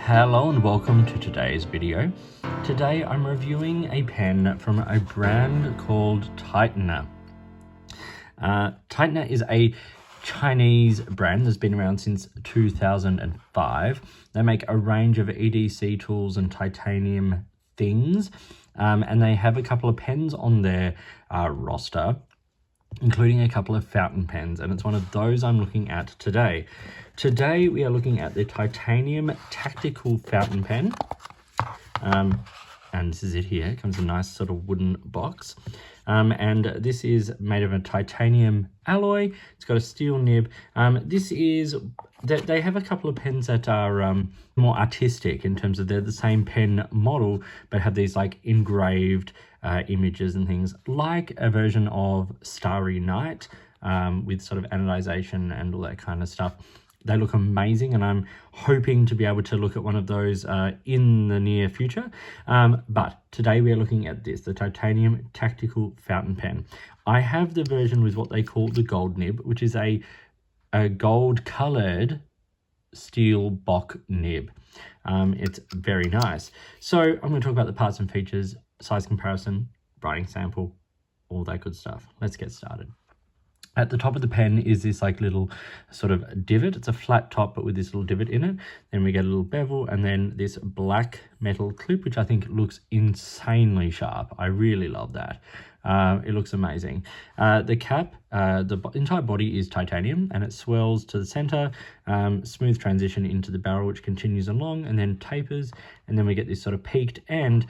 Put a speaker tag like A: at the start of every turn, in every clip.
A: Hello and welcome to today's video. Today I'm reviewing a pen from a brand called Tightener. Tightener is a Chinese brand that's been around since 2005. They make a range of EDC tools and titanium things, and they have a couple of pens on their roster, including a couple of fountain pens, and it's one of those I'm looking at today. Today we are looking at the titanium tactical fountain pen, and this is it here. It comes in a nice sort of wooden box, and this is made of a titanium alloy. It's got a steel nib. They have a couple of pens that are more artistic in terms of they're the same pen model but have these like engraved images and things, like a version of Starry Night with sort of anodization and all that kind of stuff. They look amazing, and I'm hoping to be able to look at one of those in the near future. But today we are looking at this, the titanium tactical fountain pen. I have the version with what they call the gold nib, which is a gold colored steel Bock nib. It's very nice. So I'm going to talk about the parts and features, size comparison, writing sample, all that good stuff. Let's get started. At the top of the pen is this like little sort of divot. It's a flat top, but with this little divot in it. Then we get a little bevel, and then this black metal clip, which I think looks insanely sharp. I really love that. It looks amazing. The cap, the entire body is titanium, and it swells to the center, smooth transition into the barrel, which continues along and then tapers, and then we get this sort of peaked end.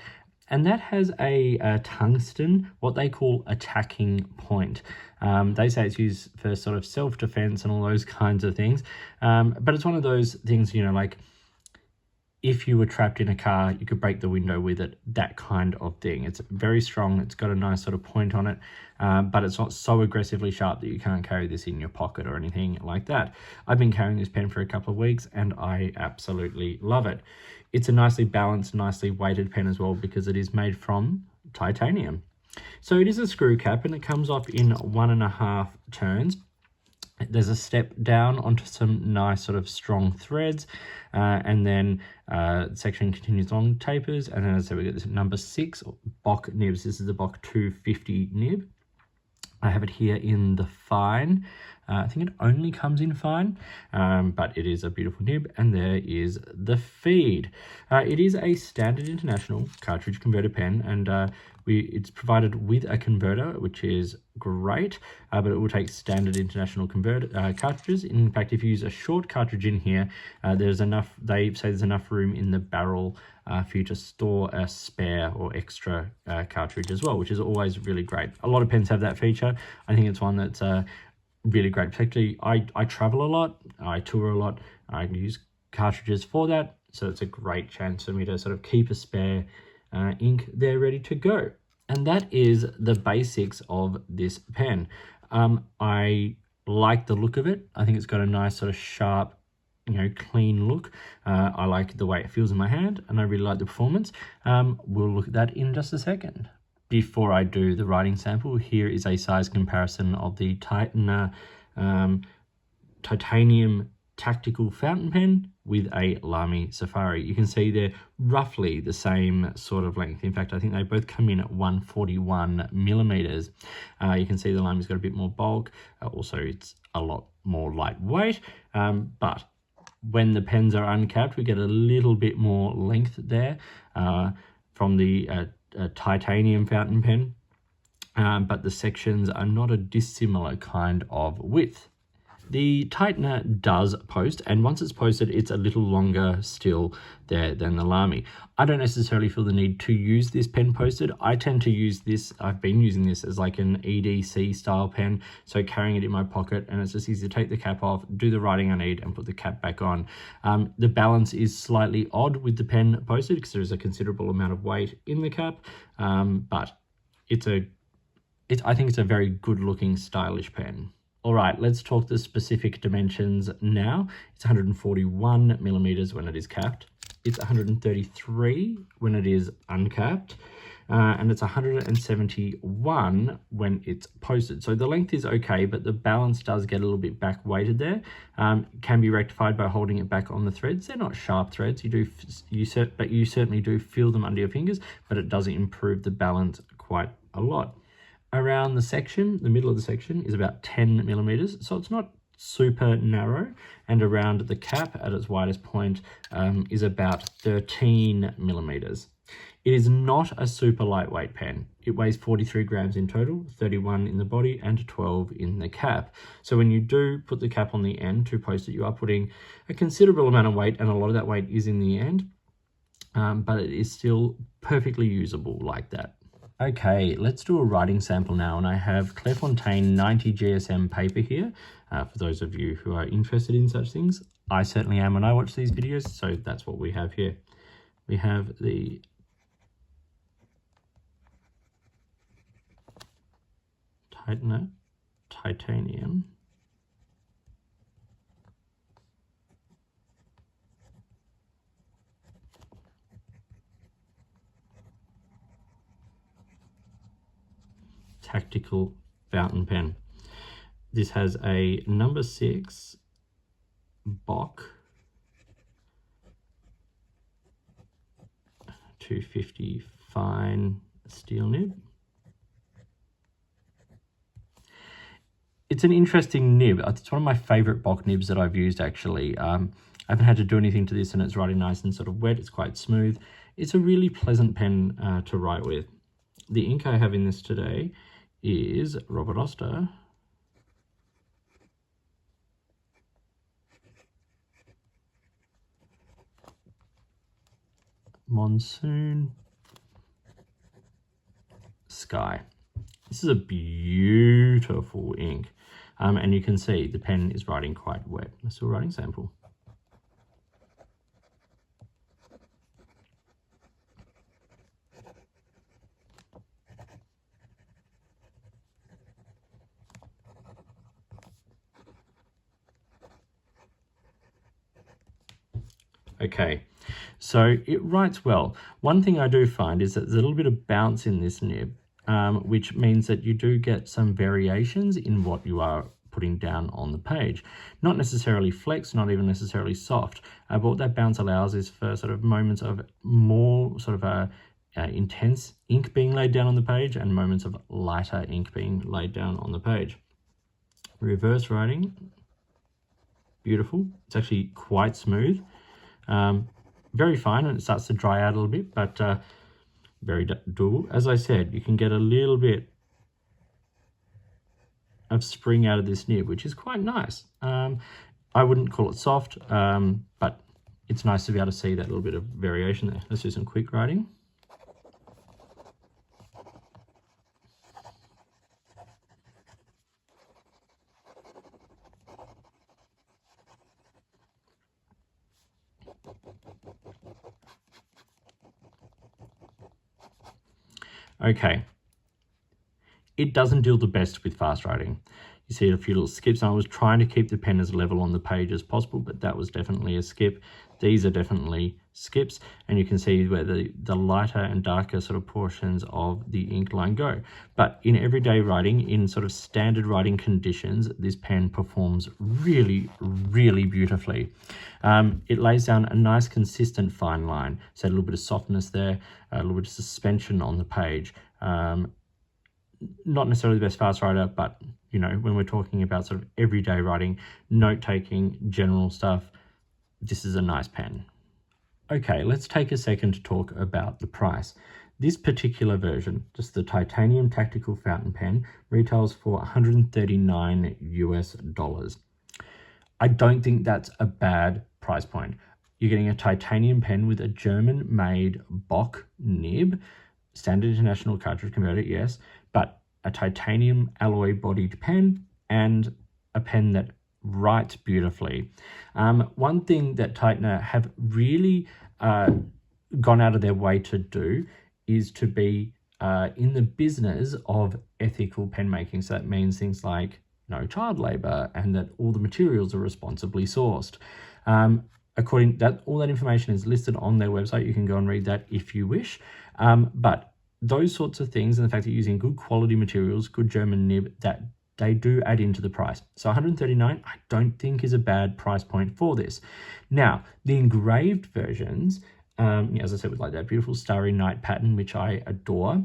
A: And that has a tungsten, what they call attacking point. They say it's used for sort of self-defense and all those kinds of things. But it's one of those things, you know, like if you were trapped in a car, you could break the window with it, that kind of thing. It's very strong. It's got a nice sort of point on it, but it's not so aggressively sharp that you can't carry this in your pocket or anything like that. I've been carrying this pen for a couple of weeks and I absolutely love it. It's a nicely balanced, nicely weighted pen as well, because it is made from titanium. So it is a screw cap, and it comes off in 1.5 turns. There's a step down onto some nice sort of strong threads, and then the section continues along, tapers, and then as I said, we get this number 6 Bock nibs. This is the Bock 250 nib. I have it here in the fine. I think it only comes in fine, but it is a beautiful nib, and there is the feed. It is a standard international cartridge converter pen, and it's provided with a converter, which is great, but it will take standard international cartridges. In fact, if you use a short cartridge in here, there's enough, they say there's enough room in the barrel for you to store a spare or extra cartridge as well, which is always really great. A lot of pens have that feature. I think it's one that's really great. Particularly, I travel a lot, I tour a lot, I use cartridges for that, so it's a great chance for me to sort of keep a spare ink there ready to go. And that is the basics of this pen. I like the look of it. I think it's got a nice sort of sharp, you know, clean look. I like the way it feels in my hand, and I really like the performance. We'll look at that in just a second. Before I do the writing sample, here is a size comparison of the Tightener titanium tactical fountain pen with a Lamy Safari. You can see they're roughly the same sort of length. In fact, I think they both come in at 141 millimeters. You can see the Lamy's got a bit more bulk. Also, it's a lot more lightweight, but when the pens are uncapped, we get a little bit more length there from the titanium fountain pen, but the sections are not a dissimilar kind of width. The Tightener does post, and once it's posted, it's a little longer still there than the Lamy. I don't necessarily feel the need to use this pen posted. I tend to use this, I've been using this as like an EDC style pen, so carrying it in my pocket, and it's just easy to take the cap off, do the writing I need, and put the cap back on. The balance is slightly odd with the pen posted because there is a considerable amount of weight in the cap, but I think it's a very good looking, stylish pen. All right, let's talk the specific dimensions now. It's 141 millimeters when it is capped. it's 133 when it is uncapped. And it's 171 when it's posted. So the length is okay, but the balance does get a little bit back weighted there. Can be rectified by holding it back on the threads. They're not sharp threads. But you certainly do feel them under your fingers, but it does improve the balance quite a lot. Around the section, the middle of the section is about 10 millimeters. So it's not super narrow, and around the cap at its widest point is about 13 millimeters. It is not a super lightweight pen. It weighs 43 grams in total, 31 in the body and 12 in the cap. So when you do put the cap on the end to post it, you are putting a considerable amount of weight, and a lot of that weight is in the end, but it is still perfectly usable like that. Okay, let's do a writing sample now, and I have Clairefontaine 90 GSM paper here. For those of you who are interested in such things, I certainly am when I watch these videos, so that's what we have here. We have the Tightener Titanium Tactical Fountain Pen. This has a number 6 Bock 250 fine steel nib. It's an interesting nib. It's one of my favorite Bock nibs that I've used actually. I haven't had to do anything to this, and it's writing nice and sort of wet. It's quite smooth. It's a really pleasant pen to write with. The ink I have in this today is Robert Oster Monsoon Sky. This is a beautiful ink, and you can see the pen is writing quite wet. Let's do a writing sample. Okay, so it writes well. One thing I do find is that there's a little bit of bounce in this nib, which means that you do get some variations in what you are putting down on the page. Not necessarily flex, not even necessarily soft, but what that bounce allows is for sort of moments of more sort of intense ink being laid down on the page and moments of lighter ink being laid down on the page. Reverse writing, beautiful. It's actually quite smooth. Very fine, and it starts to dry out a little bit, but very doable. As I said, you can get a little bit of spring out of this nib, which is quite nice. I wouldn't call it soft, but it's nice to be able to see that little bit of variation there. Let's do some quick writing. Okay, it doesn't deal the best with fast writing. You see a few little skips, and I was trying to keep the pen as level on the page as possible, but that was definitely a skip. These are definitely skips, and you can see where the lighter and darker sort of portions of the ink line go. But in everyday writing, in sort of standard writing conditions, this pen performs really, really beautifully. It lays down a nice consistent fine line, so a little bit of softness there, a little bit of suspension on the page. Not necessarily the best fast writer, but you know, when we're talking about sort of everyday writing, note-taking, general stuff, this is a nice pen. Okay, let's take a second to talk about the price. This particular version, just the titanium tactical fountain pen, retails for $139 US. I don't think that's a bad price point. You're getting a titanium pen with a German-made Bock nib, standard international cartridge converter, yes, but a titanium alloy bodied pen and a pen that writes beautifully. One thing that Tightener have really gone out of their way to do is to be in the business of ethical pen making. So that means things like no child labor and that all the materials are responsibly sourced. according that all that information is listed on their website. You can go and read that if you wish. But those sorts of things, and the fact that you're using good quality materials, good German nib, that they do add into the price. So 139, I don't think is a bad price point for this. Now, the engraved versions, as I said, with like that beautiful Starry Night pattern, which I adore,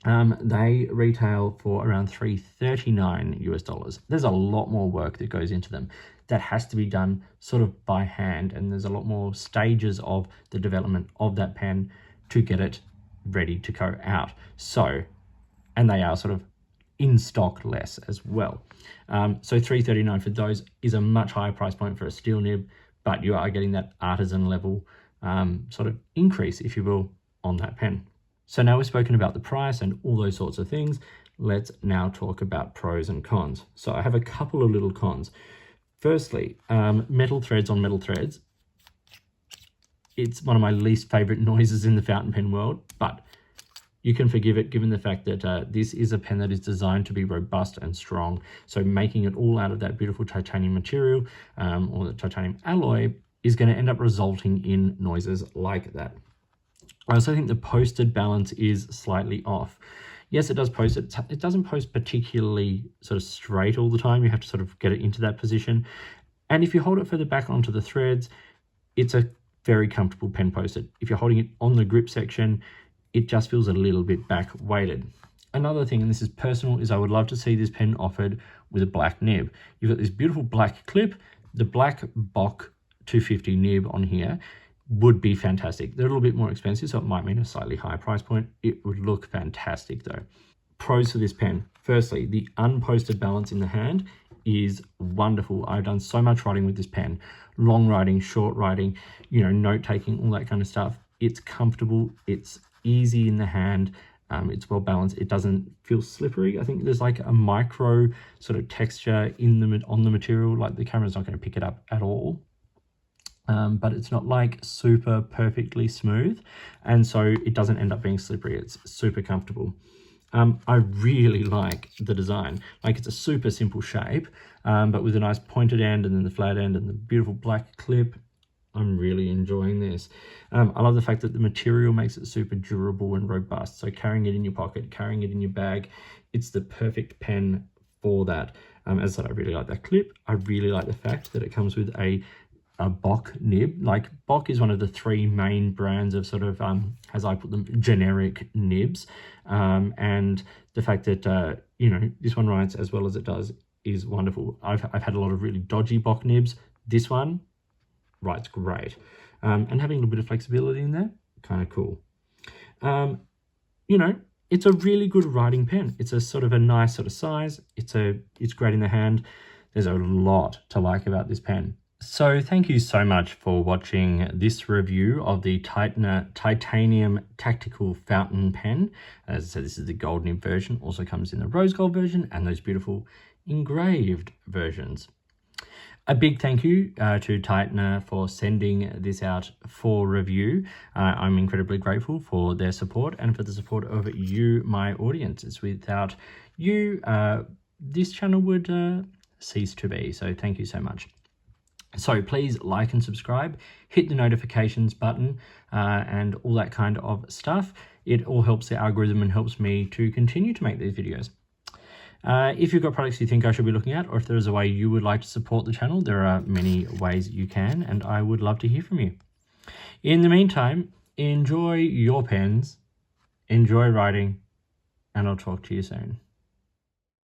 A: they retail for around $339 US. There's a lot more work that goes into them. That has to be done sort of by hand, and there's a lot more stages of the development of that pen to get it ready to go out. So, and they are sort of in stock less as well. So $339 for those is a much higher price point for a steel nib, but you are getting that artisan level sort of increase, if you will, on that pen. So now we've spoken about the price and all those sorts of things. Let's now talk about pros and cons. So I have a couple of little cons. Firstly, metal threads on metal threads. It's one of my least favorite noises in the fountain pen world, but you can forgive it given the fact that this is a pen that is designed to be robust and strong. So making it all out of that beautiful titanium material or the titanium alloy is going to end up resulting in noises like that. I also think the posted balance is slightly off. Yes, it does post. It doesn't post particularly sort of straight all the time. You have to sort of get it into that position. And if you hold it further back onto the threads, it's a very comfortable pen posted. If you're holding it on the grip section, it just feels a little bit back weighted. Another thing, and this is personal, is I would love to see this pen offered with a black nib. You've got this beautiful black clip, the black Bock 250 nib on here would be fantastic. They're a little bit more expensive, so it might mean a slightly higher price point. It would look fantastic though. Pros for this pen. Firstly, the unposted balance in the hand is wonderful. I've done so much writing with this pen. Long writing, short writing, you know, note taking, all that kind of stuff. It's comfortable, it's easy in the hand, it's well balanced, it doesn't feel slippery. I think there's like a micro sort of texture on the material, like the camera's not going to pick it up at all. But it's not like super perfectly smooth, and so it doesn't end up being slippery. It's super comfortable. I really like the design. Like, it's a super simple shape, but with a nice pointed end and then the flat end and the beautiful black clip. I'm really enjoying this. I love the fact that the material makes it super durable and robust. So carrying it in your pocket, carrying it in your bag, it's the perfect pen for that. As I said, I really like that clip. I really like the fact that it comes with a Bock nib. Like, Bock is one of the three main brands of sort of, as I put them, generic nibs. And the fact that, you know, this one writes as well as it does is wonderful. I've had a lot of really dodgy Bock nibs. This one writes great. And having a little bit of flexibility in there, kind of cool. You know, it's a really good writing pen. It's a sort of a nice sort of size. It's great in the hand. There's a lot to like about this pen. So thank you so much for watching this review of the Tightener Titanium Tactical Fountain Pen. As I said, this is the gold nib version, also comes in the rose gold version and those beautiful engraved versions. A big thank you to Tightener for sending this out for review. I'm incredibly grateful for their support and for the support of you, my audience. It's without you, this channel would cease to be. So thank you so much. So please like and subscribe, hit the notifications button and all that kind of stuff. It all helps the algorithm and helps me to continue to make these videos. If you've got products you think I should be looking at, or if there's a way you would like to support the channel, there are many ways you can, and I would love to hear from you. In the meantime, enjoy your pens, enjoy writing, and I'll talk to you soon.